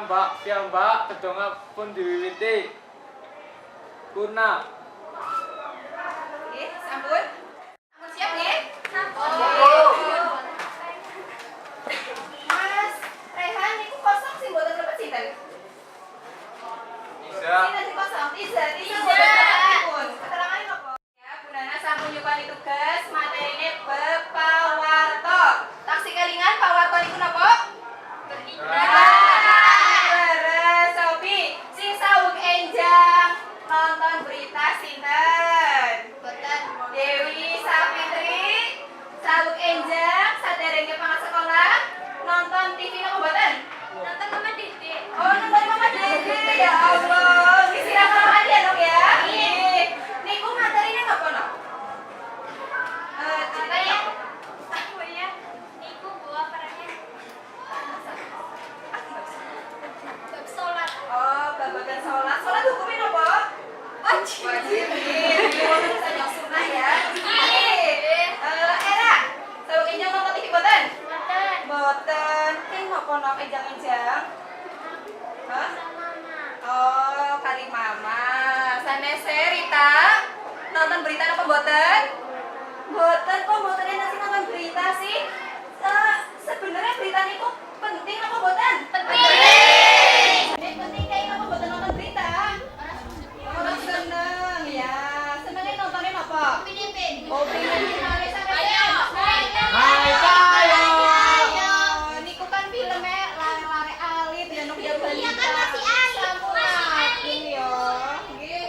piyambak kedonga pun diwiwiti. Purna. Nggih, sampun. Sampun siap nggih? Sampun. Mas Rehan niku kosong sing mboten mlebet sinten? Bisa. Sinten sing kosong? Tiza mboten. Keterangan napa? Ya, Bu Nana sampun nyupani tugas materine bab pawarta. Taksi kelingan pawarta niku napa? Leres Sobi, sing sawung enjang nonton berita sinten? Boten. Dewi Sapitri sawung enjang saderenge pangat sekolah nonton TV napa boten? Nonton Mama Dede. Oh, nonton Mama Dede. Ya Allah, disiram Mama Dede dong ya. Nggih. Niku materinya napa no? Ceritanya Aku ya, niku bawa perannya bab sholat. oh, babagan sholat. Sholat hukumnya napa? Wajib. Wajib. Nggih, saya sunah ya. Nggih. Era, sawung enjang nonton TV boten? Boten. Boten. King napa no enjang-enjang? Hah? Sama mama. Oh, kali mama. Sanese Rita nonton berita napa boten? Boten kok boten nasi nonton berita sih. Sebenarnya berita niku penting apa boten? Penting. Penting kayak apa boten nonton berita? Orang seneng ya. Senengnya nontonnya apa? Pinipin. Oh, pengen kali sampai. Ayo. Hai saya. Niku kan filmnya lare-lare alit ya Nuk ya balita. Iya kan masih alit. Sampun Masih alit. ini ya. Nggih,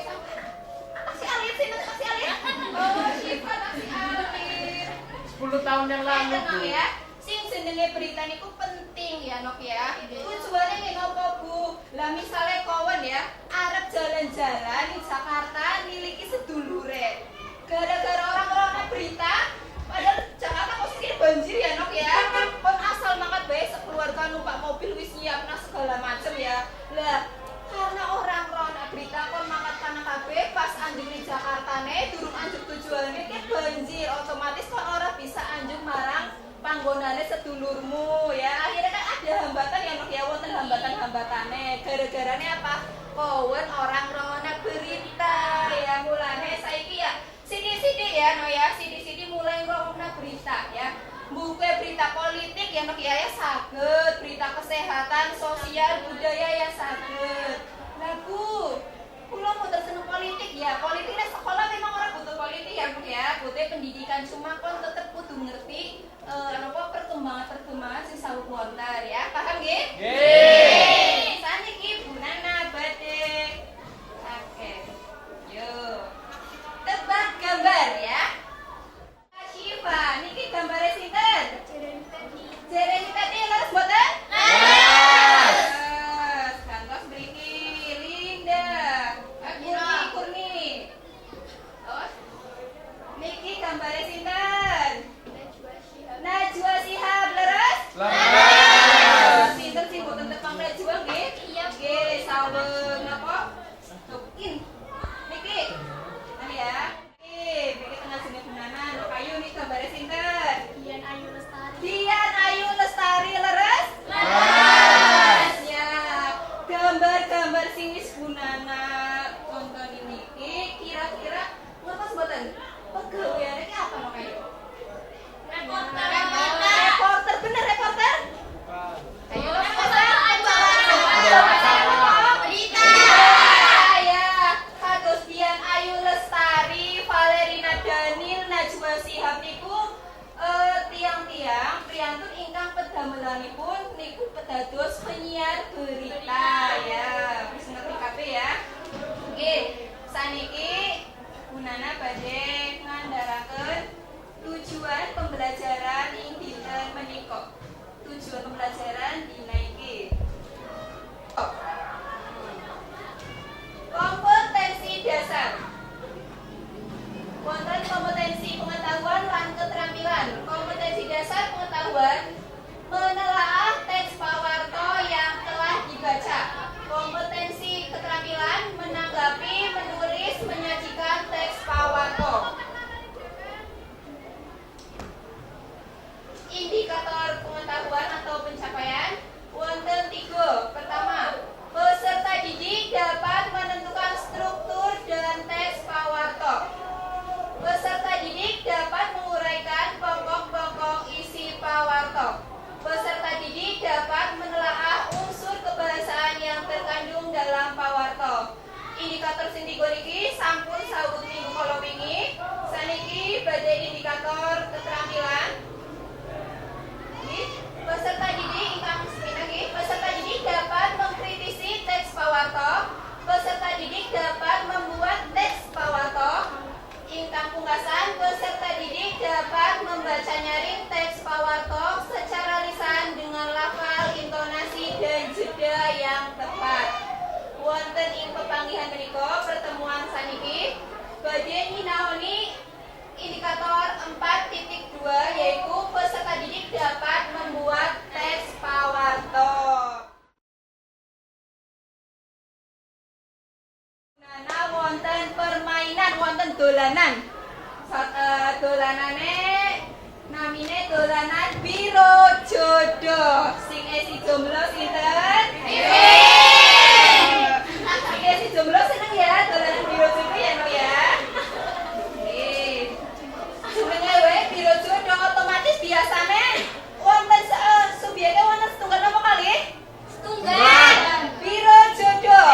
masih alit sih, masih alit. Oh, Syifa masih alit. 10 tahun yang lalu, Bu. Tenang ya. Sing jenenge berita niku penting ya Nok ya. Tujuannya nggih napa Bu? Lah misale kawan ya arep jalan-jalan di Jakarta niliki sedulure. Gara-gara orang-orang berita padahal Jakarta posisinya banjir ya Nok ya. Kon asal mangkat bae sekeluarga numpak mobil wis nyiapna segala macem ya. Lah karena orang rona berita kon mangkat kana kabeh pas anjing di Jakartane durung anjuk tujuane ki banjir otomatis kon ora bisa anjuk marang panggonane sedulurmu ya. Akhirnya kan ada hambatan ya Nok ya, wonten hambatan-hambatane. Gara-garane apa? Kawan orang rona berita ya. Mulane saiki ya sidi-sidi ya Nok ya, sidi-sidi mulai ngrungokna berita ya. Buku berita politik ya Nok ya saged, berita kesehatan, sosial, budaya ya saged. Lah Bu, kula mboten seneng politik ya. Politik nek sekolah memang ora butuh politik ya Bu ya. Butuh pendidikan cuma kon tetep kudu ngerti apa perkembangan sing sawung wonten ya. Paham nggih? Nggih. Saniki Bu Nana badhe. Oke. Yo. Tebak gambar ya. Syifa, niki gambare sinten? Jeremy tadi leres boten? Leres. Gantos mriki Linda. Kurni. Oh. Niki gambare sinten? Najwa Shihab leres? Leres. Sinten sing boten tepang Najwa nggih? Iya, nggih, saweng napa? Tukin. Niki. Nah ya. Niki tengah sini bunanan. Kayu nih gambare sinten? Dian Ayu Lestari. Dian Ayu Lestari leres? Leres. Ya. Gambar-gambar sing wis bunana nonton ini kira-kira ngertos mboten? Pegaweane ki apa no kayu? Reporter. Reporter bener reporter? Ayo reporter. Berita. Ya, kados Dian Ayu Lestari, Valerina Daniel, Najwa Shihab niku tiang-tiang priyantun ingkang pedamelanipun niku pedados penyiar berita ya. Wis ngerti kabeh ya. Nggih, saniki gunana badhe ngandharaken tujuan pembelajaran ing dinten menika. Tujuan pembelajaran dina iki. Kompetensi dasar. Wonten kompetensi pengetahuan lan keterampilan. Kompetensi dasar pengetahuan menelaah teks pawarta yang telah dibaca. Kompetensi keterampilan menanggapi, menulis, menyajikan teks pawarta. 4.2 yaitu peserta didik dapat membuat teks pawarto. Nana wonten permainan, wonten dolanan. Dolanane namine dolanan biro jodoh. Sing esi jomblo sinten? Sing esi jomblo seneng ya dolanan biro jodoh ya no ya. Jenenge wae biro jodoh otomatis biasane wonten subyeke wonten setunggal napa kali? Setunggal. Biro jodoh.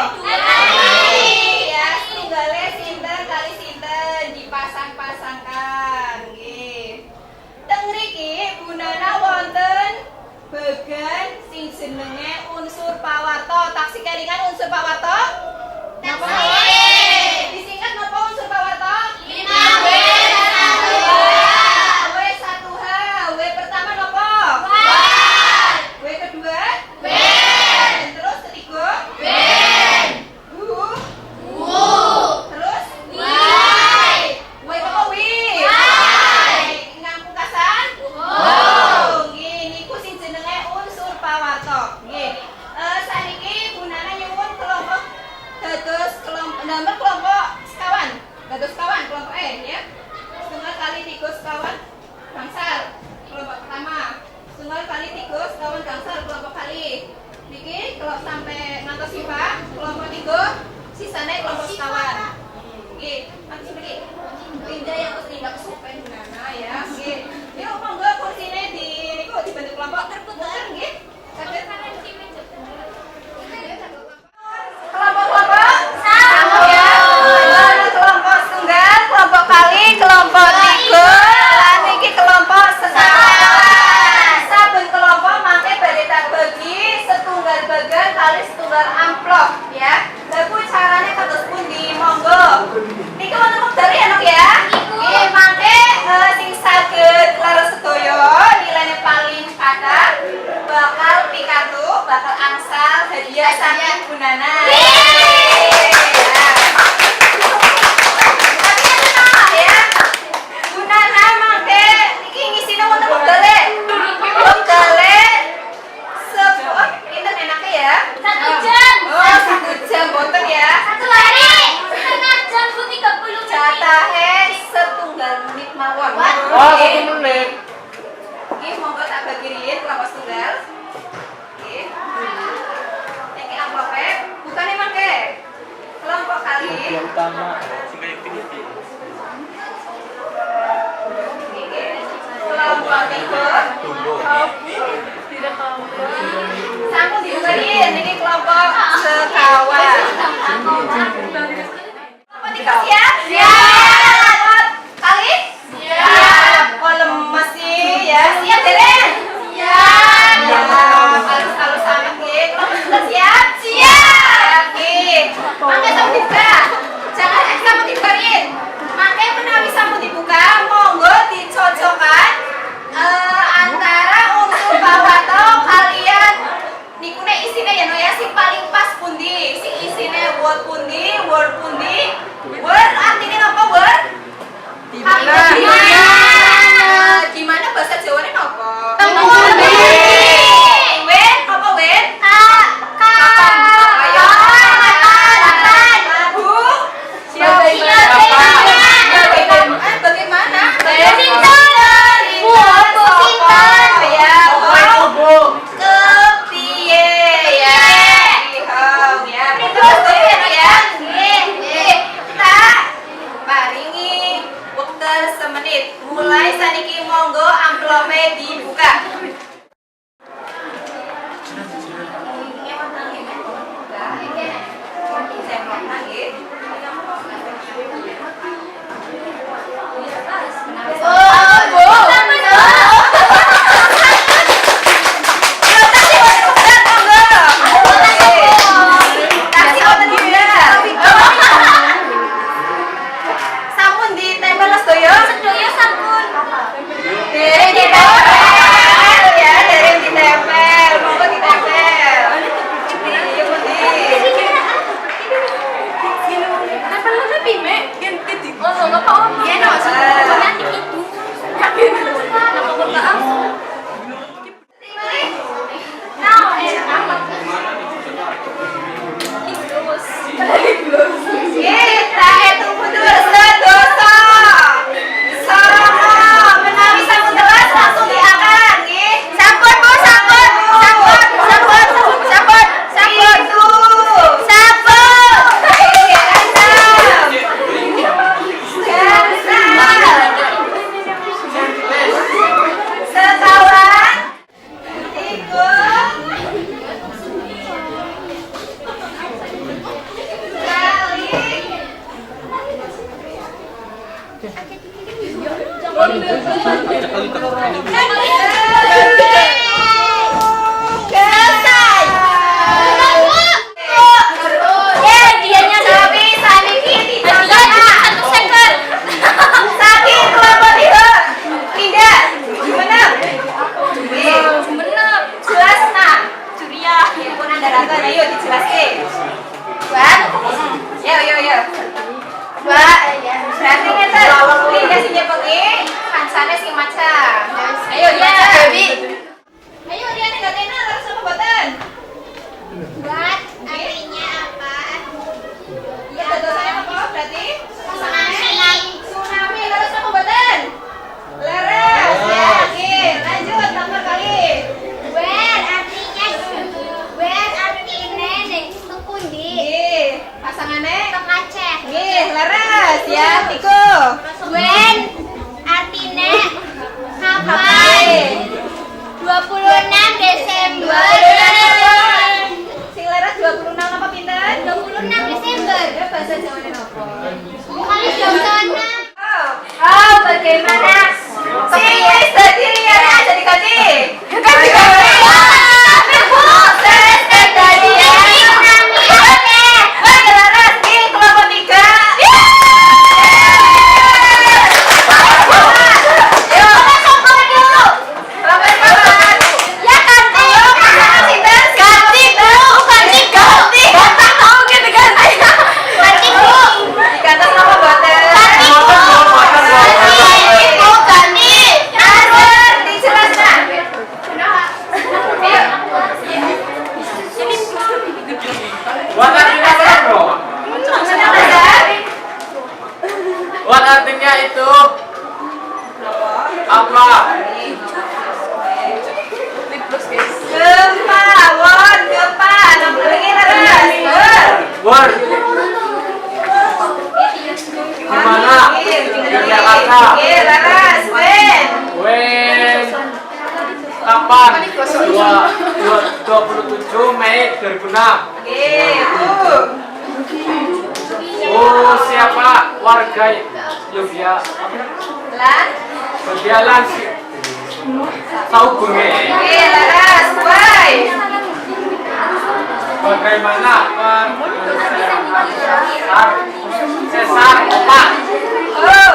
Ya, setunggale sinten kali sinten dipasang-pasangkan nggih. Teng mriki Bu Nana wonten bagan sing jenenge unsur pawarto. Taksih kelingan unsur pawarto? Napa? Disingkat napa unsur pawarto? 5W. W 1H. W pertama napa? Wan. W kedua? Ben. Terus ketiga? Ben. Terus? Wai. Wai apa wi? Wai. Nang pungkasan? Nggih, niku sing jenenge unsur pawarto. Nggih. Saniki Bu Nana nyuwun kelompok dados nomor kelompok sekawan. Dados kawan kelompok E ya. Setunggal kali 3 sekawan gangsal kelompok pertama. Setunggal kali 3 sekawan gangsal kelompok kali. Niki kalau sampai ngantos sifat kelompok 3 sisane kelompok sekawan. Nggih, nanti mriki. Pindah yang terus tindak supen Bu Nana ya. Nggih. Yuk monggo kursine di niku dibantu kelompok terputar nggih. Saged kelompok-kelompok sama ya. Kelompok setunggal, kelompok kali, kelompok 3, lan niki kelompok sekawan. Saben kelompok mangke badhe tak bagi setunggal bagan kali setunggal amplop ya. Lha ku carane kados pundi? Monggo. Niki wonten wekdal ya Nok ya. Nggih, mangke sing saged leres sedaya nilainya paling kathah bakal pikantuk, bakal angsal hadiah saking Bu Nana. Oh, 1 menit. Nggih, monggo tak bagi riyin kelompok setunggal. Nggih. Iki amplope, bukane mangke. Kelompok kali. Yang utama. Kelompok 3. Sampun dibukani niki kelompok sekawan. Kelompok 3 siap? Siap. Kali? Siap. Kok lemes sih ya? Siap, Deren? Siap. Halus-halus amat nggih. Kelompok 3 siap? Siap. Nggih. Mangke sampun dibuka. Jangan sampun dibarin. Mangke menawi sampun dibuka, monggo dicocokkan antara unsur pawarto kalian niku nek isine ya no ya sing paling pas pundi? Sing isine word pundi? Word pundi? Word artine napa word? Di mana bahasa Jawane napa? Pundi. Wen apa wen? Kapan? Ayo. Kapan? Bu. Bagaimana? Kepiye ya? Ya. Terus ya. Kita paringi wekdal semenit. Mulai saniki monggo amplope dibuka. Sampun ditempel sedaya sampun. Nggih, ditempel. Selesai. Ya, dianya tapi saniki tidak satu second. Sakit kelompok tiga. Tidak. Benar. Benar. Jelas nak. Curia. Pun anda rata, ayo dijelaskan. Buat. Yo. Buat. Berarti ngeten. Tidak sinya pengi. Kansane sing maca. Ayo dibaca. Ayo dia negatifnya harus apa buatan? Buat artinya apa? Ya, dosennya apa berarti? Tsunami. Tsunami harus apa buatan? Leres. Ya, oke. Lanjut nomor kali. Where artinya nek pundi? Nggih, pasangannya? Kekaceh. Nggih, leres ya, Tiko. When artinya Kapan? 26 Desember. Sing leres 26 apa pinten? 26 Desember. Ya, bahasa Jawane napa? Kali Jongsona. Oh, bagaimana? Sing wis dadi liyane aja diganti. Kan diganti. Proses kejadian. Baik, leres di kelompok 3. Yo, kelompok dulu. Kelompok kapan? Ya ganti. Ganti dulu, ganti. Ganti mau gitu ganti. Ganti Bu. Diganti sama buatan. Ganti. Harus dijelaskan. Ayo. What artinya apa, bro? Benar. What artinya itu? Apa? Gempa, won, gempa. Nomor lagi leres. Word. Gimana? Di Jakarta. Oke, leres. When? Kapan? 27 Mei 2006. Oke, Bu. Oh, siapa warga Yogyakarta? Lan. Berjalan tahu bunge. Oke, leres. Why? Bagaimana sesar opak? Oh.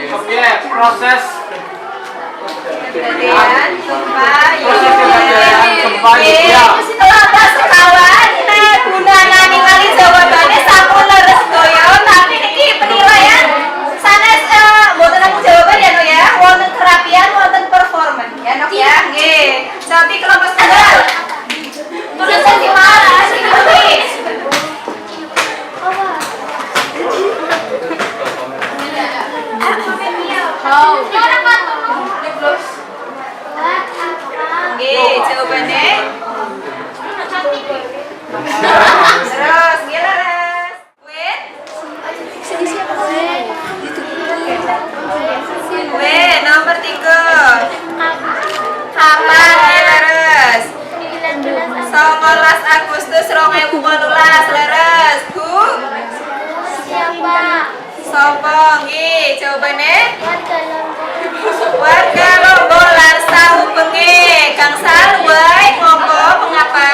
Oke, proses Kejadian gempa proses kejadian gempa Yogyakarta. Kelompok sekawan gunana ningali jawabannya sampun leres doyo, tapi niki penilaian sanes mboten aku jawaban ya no ya, wonten kerapian, wonten performan ya no ya. Nggih. Tapi kelompok setunggal tulisan di mana sing tulis? Nggih, jawabannya terus nggih leres. Win. Win nomor 3. Kapan nggih leres? 19 Agustus 2018 leres. Bu. Siapa? Sopo nggih jawabannya? Warga Lombok. Warga Lombok lan tahu bengi. Kang Sal wae ngombo mengapa?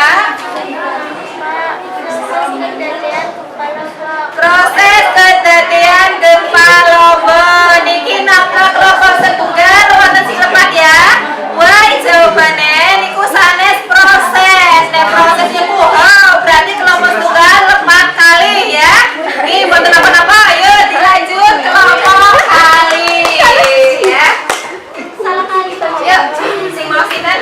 Proses kejadian gempa Lombok niki napa kelompok setunggal wonten sing lepat ya. Wae jawabane niku sanes proses. Nek proses niku berarti kelompok setunggal lepat kali ya. Nggih mboten napa-napa, ayo dilanjut kelompok kali ya. Salah kali. Yuk, sing mau sinten?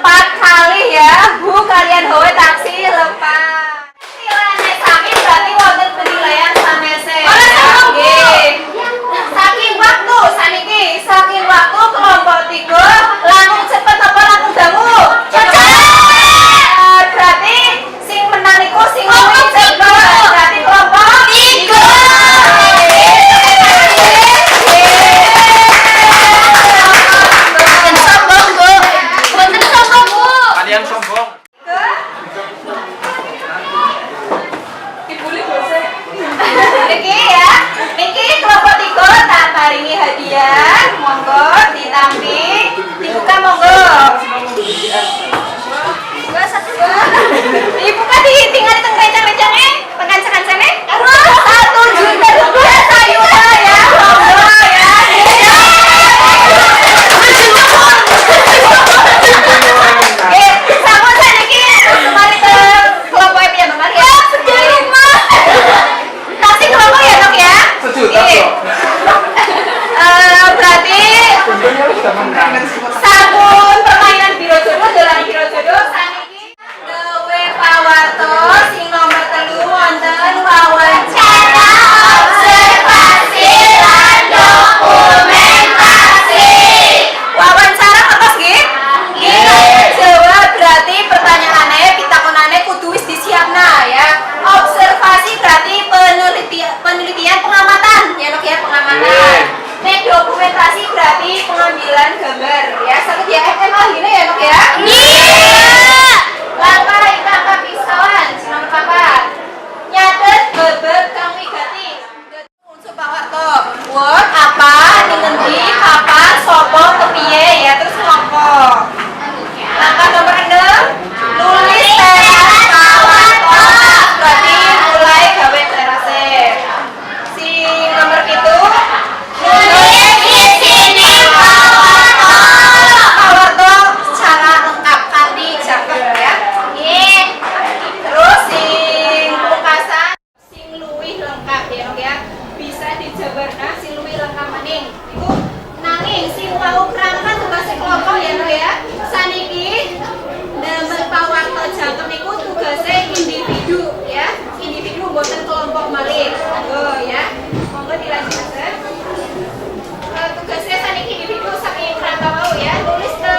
4 kali ya. Bu, kalian howe taksi lepas. Silane sami berarti wonten penilaian sanese. Saking waktu saniki, saking waktu kelompok 3 langkung cepet apa langkung dangu? Berarti sing menang iku sing luwih cepet. Berarti kelompok 3. Kalian sombong. Niki ya, niki kelompok 3 tak paringi hadiah, monggo ditampi, dibuka monggo. Dua satu dua, dibuka tinggal di tengah kencang-kencangnya, pengancang-kencangnya. 1 juta rupiah sayuran ya, monggo ya. Sampun saniki kembali ke kelompok ya Bapak ya. Sejauh rumah. Taksi kelompok ya dok ya. Sejuta kok. Berarti sampun permainan biro jodoh dalam biro jodoh saniki Dewe Pawarto sing nomor 3 wonten wawancara observasi lan dokumentasi. Wawancara ngertos nggih? Nggih. Jawab berarti pertanyaannya pitakonane kudu wis disiapna ya. Observasi berarti penelitian pengamatan ya dok ya, pengamatan. Nek dokumentasi berarti pengambilan gambar ya. Sakit ya FMA gini ya dok ya. Langkah ingkang kapisawan nomor papat. Nyatet bebet kang wigati. Unsur Pawarto. Word apa, ngendi, kapan, sopo, kepiye ya terus kelompok. Langkah nomor 6. Nulis teras Pawarto. Berarti mulai gawe terase. Si nomor 7. Nulis di sini Pawarto secara lengkap kanthi jangkep ya. Terus sing pungkasan sing luwih lengkap ya Nok ya. Bisa dijabarna sing luwih lengkap maning. Iku nanging sing wau kerangka tugas kelompok ya Nok ya. Saniki damel Pawarto jangkep niku tugasnya individu ya. Individu mboten kelompok malih. Monggo ya. Monggo dilanjutkan. Tugasnya saniki individu saking kerangka wau ya. Tulis ke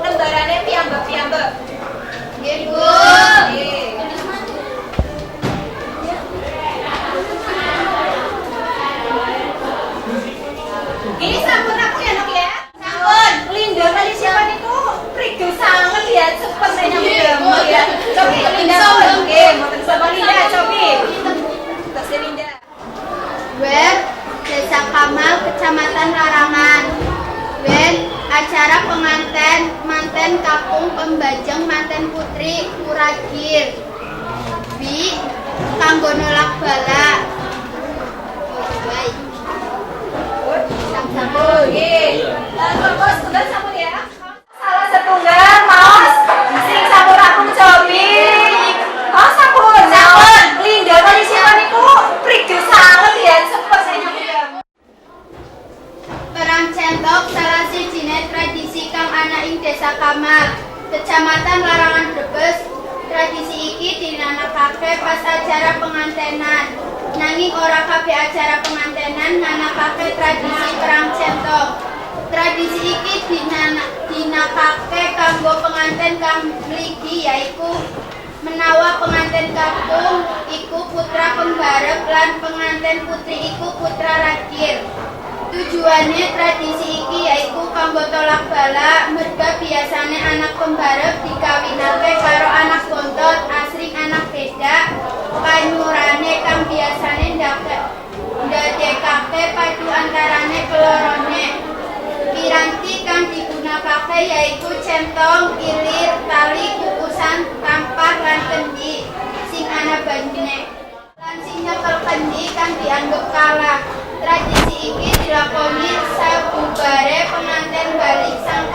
lembarane piyambak-piyambak. Nggih, Bu. Nggih. Ini sampun aku ya Nok ya. Sampun. Linda kali siapa niku? Prigo sanget ya cepet nyambut ya. Cobi Linda oke, mboten sama Linda cobi. Tugasnya Linda. Web Desa Kamal, Kecamatan Larangan. Web acara pengantin manten Kapung Pembajeng manten Putri Kuragir. Bi kanggo nolak bala. Baik. Sampun. Nggih. Bos, tugas sampun ya. Salah setunggal maos sing sampun aku cobi. Oh, sampun. Sampun. Linda kali siapa niku? Prigo sanget ya cepet saya nyambut. Perang centok salah sijine tradisi kang ana ing Desa Kamal, Kecamatan Larangan Brebes. Tradisi iki dinanakake pas acara pengantenan. Nanging ora kabeh acara pengantenan nanakake tradisi perang centok. Tradisi iki dinakake kanggo penganten kang mligi yaiku menawa penganten kapung iku putra pembarep lan penganten putri iku putra ragil. Tujuannya tradisi iki yaiku kanggo tolak bala, merga biasane anak pembarep dikawinake karo anak bontot asring anak beda. Panyurane kang biasane ndadekake padu antarane kelorone. Piranti kang digunakake yaiku centong, ilir, tali, kukusan, tampah lan kendi sing ana banyune. Lan sing nyekel kendi kang dianggep kalah. Tradisi iki dilakoni sabubare penganten balik sang